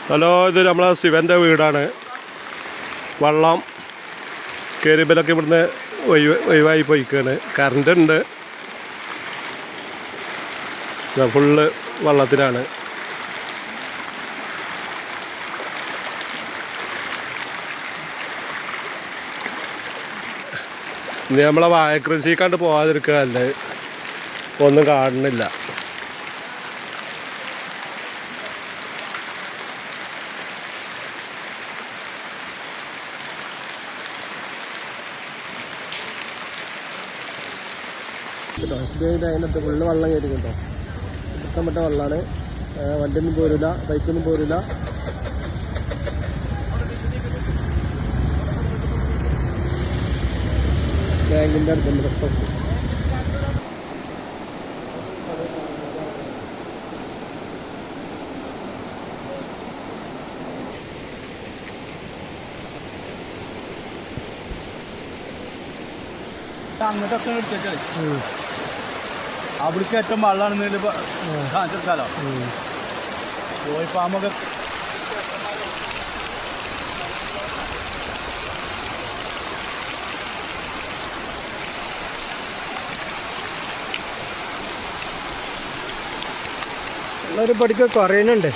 Hello, ഇത് നമ്മളെ ശിവൻ്റെ വീടാണ്. വെള്ളം കയറിയതിലൊക്കെ ഇവിടുന്ന് ഒഴിവായി പോയിക്കാണ്. കറണ്ട് ഉണ്ട്, ഫുള്ള് വെള്ളത്തിലാണ്. ഇനി നമ്മളെ വാഴക്കൃഷി കണ്ട് പോകാതിരിക്കുകയല്ലേ, ഒന്നും കാണുന്നില്ല. അതിനകത്ത് ഫുള്ള് വെള്ളം കയറിക്കുണ്ടോ, ഇഷ്ടപ്പെട്ട വെള്ളമാണ്. വണ്ടിയൊന്നും പോരില്ല, ബൈക്കൊന്നും പോരില്ല. ബാങ്കിൻ്റെ അടുത്തുണ്ട് സ്റ്റോപ്പ്. അങ്ങോട്ടൊക്കെ എടുത്തേക്കളെ, അവിടേക്ക് ഏറ്റവും വെള്ളമാണെന്നതിൽ കാണിച്ചെടുക്കാലോ. കോഴി ഫാമൊക്കെ ഒരു പടിക്ക് കുറയുന്നുണ്ട്.